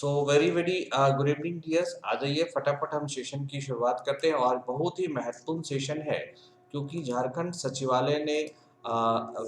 सो very very good evening dears. आ जाइए फटाफट हम सेशन की शुरुआत करते हैं और बहुत ही महत्वपूर्ण सेशन है क्योंकि झारखंड सचिवालय ने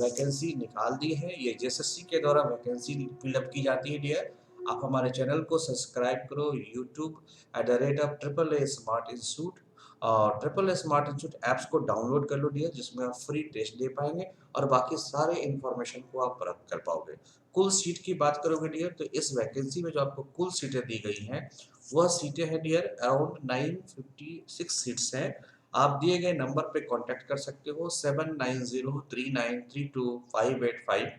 वैकेंसी निकाल दी है। ये जेएसएससी के द्वारा वैकेंसी फिलअप की जाती है डियर। आप हमारे चैनल को सब्सक्राइब करो YouTube @of triple A smart institute और triple A smart institute apps को डाउनलोड कर लो डियर, जिसमें आप फ्री टेस्ट दे पाएंगे और बाकी सारे इंफॉर्मेशन को आप प्राप्त कर पाओगे। कुल सीट की बात करोगे डियर तो इस वैकेंसी में जो आपको कुल सीटें दी गई हैं वह सीटें हैं डियर अराउंड 956 सीट्स हैं। आप दिए गए नंबर पे कांटेक्ट कर सकते हो 7903932585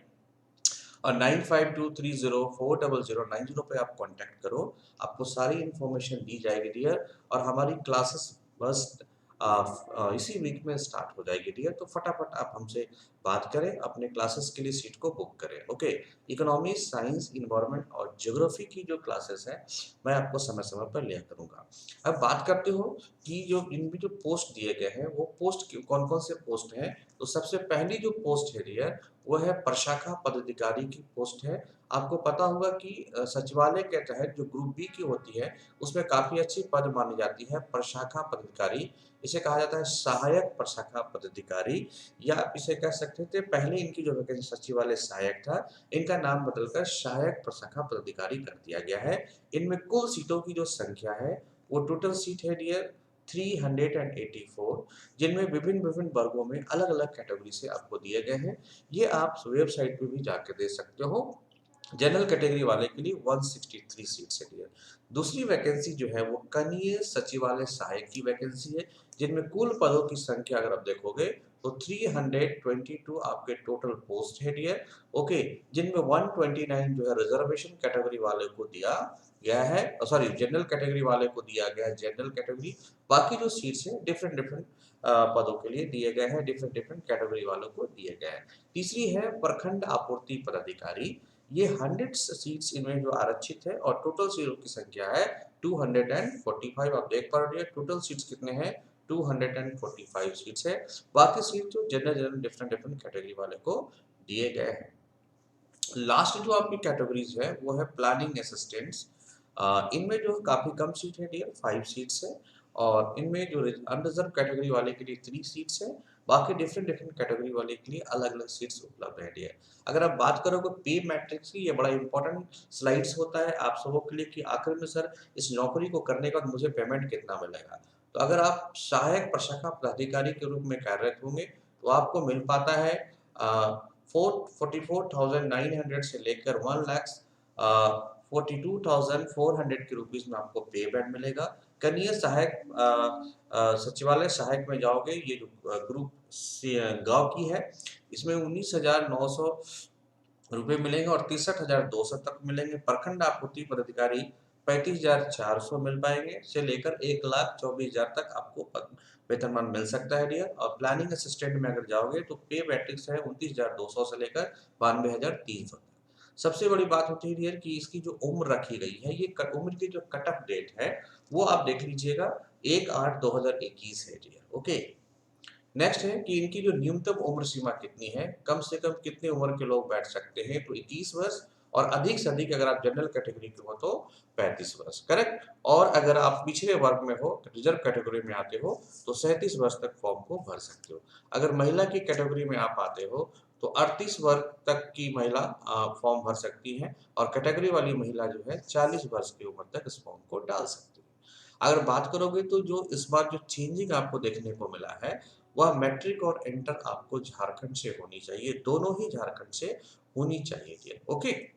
और 9523040090 पे आप कांटेक्ट करो। आपको सारी इंफॉर्मेशन दी जाएगी डियर और हमारी क्लासेस बस इसी वीक में स्टार्ट हो जाएगी डियर। तो फटाफट आप हमसे बात करें, अपने क्लासेस के लिए सीट को बुक करें। ओके, इकोनॉमिक्स, साइंस, इन्वायरमेंट और ज्योग्राफी की जो क्लासेस हैं मैं आपको समय समय पर लिया करूंगा। अब बात करते हो कि जो इनमें जो पोस्ट दिए गए हैं वो पोस्ट कौन कौन से पोस्ट हैं। तो सबसे पहली जो पोस्ट है डियर वो है प्रशाखा पदाधिकारी की पोस्ट है। आपको पता होगा कि सचिवालय के तहत जो ग्रुप बी की होती है उसमें काफी अच्छी पद मानी जाती है प्रशाखा पदाधिकारी। इसे कहा जाता है सहायक प्रशाखा पदाधिकारी या आप इसे कह सकते थे, पहले इनकी जो वैकेंसी सचिवालय सहायक था, इनका नाम बदलकर सहायक प्रशाखा पदाधिकारी कर दिया गया है। इनमें कुल सीटों की जो संख्या है वो टोटल सीट है डियर 384, जिनमें विभिन्न विभिन्न वर्गों में अलग अलग कैटेगरी से आपको दिए गए हैं। ये आप वेबसाइट पे भी जाकर दे सकते हो। जनरल कैटेगरी वाले के लिए 163 सीट्स है डियर। दूसरी वैकेंसी जो है वो कनीय सचिवालय सहायक की वैकेंसी है, जिनमें कुल पदों की संख्या अगर आप देखोगे तो 322 आपके टोटल पोस्ट है डियर। ओके, जिनमें 129 जो है रिजर्वेशन कैटेगरी वाले को दिया गया है, सॉरी जनरल कैटेगरी वाले को दिया गया है जनरल कैटेगरी। बाकी जो सीट्स हैं डिफरेंट डिफरेंट पदों के लिए दिए गए हैं, डिफरेंट डिफरेंट कैटेगरी वालों को दिए गए हैं। तीसरी है प्रखंड आपूर्ति पदाधिकारी। ये 100 सीट्स इनमें जो आरक्षित है और टोटल सीटों की संख्या है 245। आप देख पा रहे हो टोटल सीट्स कितने हैं, 245 सीट्स है। बाकी सीट जो general general different different category वाले को दिए गए हैं। लास्ट जो आपकी कैटेगरीज है वो है प्लानिंग असिस्टेंट्स। इनमें जो काफी कम सीट है डियर, 5 सीट्स है और इनमें जो अनरिजर्व कैटेगरी वाले के लिए 3 सीट्स है। बाकी डिफरेंट डिफरेंट कैटेगरी वाले के लिए अलग अलग सीट्स उपलब्ध है डियर। अगर आप बात करोगे पे मैट्रिक्स की, ये बड़ा इंपॉर्टेंट स्लाइड्स होता है आप सबों के लिए कि आखिर में सर इस नौकरी को करने के बाद मुझे पेमेंट कितना मिलेगा। तो अगर आप सहायक प्रशाखा पदाधिकारी के रूप में कार्यरत होंगे तो आपको मिल पाता है 44,900 से लेकर 1,42,400 के रुपीज में आपको पे बैंड मिलेगा। कनीय सहायक सचिवालय सहायक में जाओगे, ये जो ग्रुप गांव की है इसमें 19,900 रुपए मिलेंगे और 63,200 तक मिलेंगे। प्रखंड आपूर्ति पदाधिकारी 35,400 मिल पाएंगे से लेकर 1,24,000 तक आपको वेतनमान मिल सकता है डियर। और प्लानिंग असिस्टेंट में अगर जाओगे तो पे मैट्रिक्स है 29,200 से लेकर 92,300 तक। सबसे बड़ी बात होती है डियर कि इसकी जो उम्र रखी गई है, ये उम्र की जो कट ऑफ डेट है वो आप देख लीजिएगा 1/8/2021 है डियर। ओके, नेक्स्ट है कि इनकी जो न्यूनतम उम्र सीमा कितनी है, कम से कम कितनी उम्र के लोग बैठ सकते हैं, तो 21 वर्ष और अधिक से अधिक अगर आप जनरल कैटेगरी के हो तो 35 वर्ष, करेक्ट। और अगर आप पिछड़े वर्ग में हो, रिजर्व कैटेगरी में आते हो तो 37 वर्ष तक फॉर्म को भर सकते हो। अगर महिला की कैटेगरी में आप आते हो तो 38 वर्ष तक की महिला फॉर्म भर सकती है और कैटेगरी वाली महिला जो है 40 वर्ष की उम्र तक इस फॉर्म को डाल सकती है। अगर बात करोगे तो जो इस बार जो चेंजिंग आपको देखने को मिला है वह मैट्रिक और इंटर आपको झारखंड से होनी चाहिए, दोनों ही झारखंड से होनी चाहिए। ओके,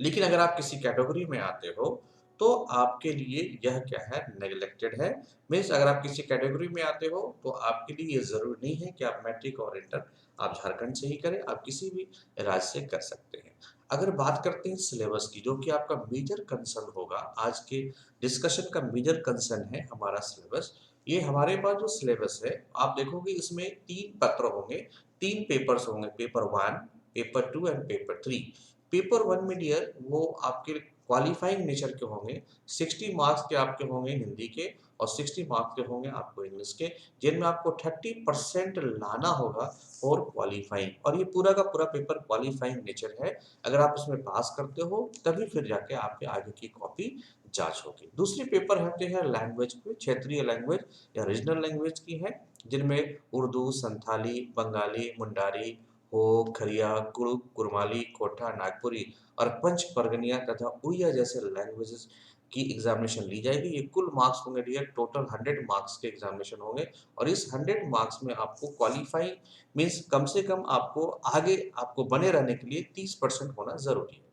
लेकिन अगर आप किसी कैटेगरी में आते हो तो आपके लिए यह क्या है, नेग्लेक्टेड है। मीन्स अगर आप किसी कैटेगरी में आते हो तो आपके लिए ये जरूरी नहीं है कि आप मैट्रिक और इंटर आप झारखंड से ही करें, आप किसी भी राज्य से कर सकते हैं। अगर बात करते हैं सिलेबस की, जो कि आपका मेजर कंसर्न होगा, आज के डिस्कशन का मेजर कंसर्न है हमारा सिलेबस। ये हमारे पास जो सिलेबस है आप देखोगे इसमें 3 पत्र होंगे, 3 पेपर्स होंगे, paper 1, paper 2 and paper 3। Paper 1 में डियर वो आपके क्वालिफाइंग नेचर के होंगे। 60 मार्क्स के आपके होंगे हिंदी के और 60 मार्क्स के होंगे आपको इंग्लिश के, जिनमें आपको 30% लाना होगा और क्वालिफाइंग, और ये पूरा का पूरा पेपर क्वालिफाइंग नेचर है। अगर आप उसमें पास करते हो तभी फिर जाके आपके आगे की कॉपी जांच होगी। दूसरे पेपर होते हैं लैंग्वेज के, क्षेत्रीय लैंग्वेज या रीजनल लैंग्वेज की है, जिनमें उर्दू, संथाली, बंगाली, मुंडारी, हो, खरिया, कुड़ुक, कुरमाली, कोठा, नागपुरी और पंच परगनिया तथा उड़िया जैसे लैंग्वेजेस की एग्जामिनेशन ली जाएगी। ये कुल मार्क्स होंगे डियर, टोटल 100 मार्क्स के एग्जामिनेशन होंगे और इस 100 मार्क्स में आपको क्वालिफाई मीन्स कम से कम आपको आगे आपको बने रहने के लिए 30% होना जरूरी है।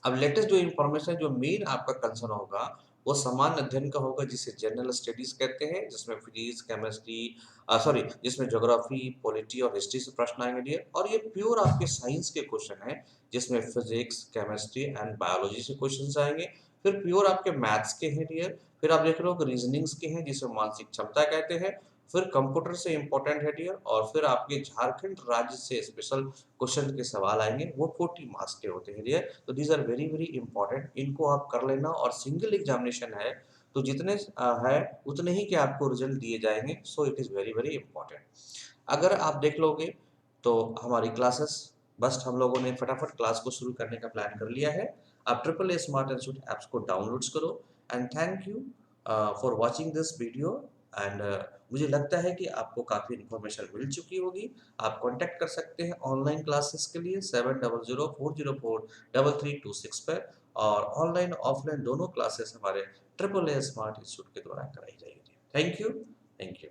अब लेटेस्ट जो इन्फॉर्मेशन जो मेन आपका कंसर्न होगा वो सामान्य अध्ययन का होगा, जिसे जनरल स्टडीज कहते हैं, जिसमें फिजिक्स, केमिस्ट्री, सॉरी जिसमें ज्योग्राफी, पॉलिटी और हिस्ट्री से प्रश्न आएंगे डियर, और ये प्योर आपके साइंस के क्वेश्चन है, जिसमें फिजिक्स, केमिस्ट्री एंड बायोलॉजी से क्वेश्चन आएंगे। फिर प्योर आपके मैथ्स के हैं डियर, फिर आप देख लो रीजनिंग्स के हैं जिसे मानसिक क्षमता कहते हैं, फिर कंप्यूटर से इंपॉर्टेंट है डियर, और फिर आपके झारखंड राज्य से स्पेशल क्वेश्चन के सवाल आएंगे, वो 40 मार्क्स के होते हैं डियर। तो these are very very important, इनको आप कर लेना, और सिंगल एग्जामिनेशन है तो जितने है उतने ही के आपको रिजल्ट दिए जाएंगे, so it is very very important. अगर आप देख लोगे तो हमारी क्लासेस बस हम लोगों ने फटाफट क्लास को शुरू करने का प्लान कर लिया है। आप triple A smart institute apps को डाउनलोड्स करो, and thank you for watching this video. And मुझे लगता है कि आपको काफ़ी इन्फॉर्मेशन मिल चुकी होगी। आप कांटेक्ट कर सकते हैं ऑनलाइन क्लासेस के लिए 7004043326 पर, और ऑनलाइन ऑफलाइन दोनों क्लासेस हमारे ट्रिपल ए स्मार्ट इंस्टीट्यूट के द्वारा कराई जाएगी। Thank you. Thank you.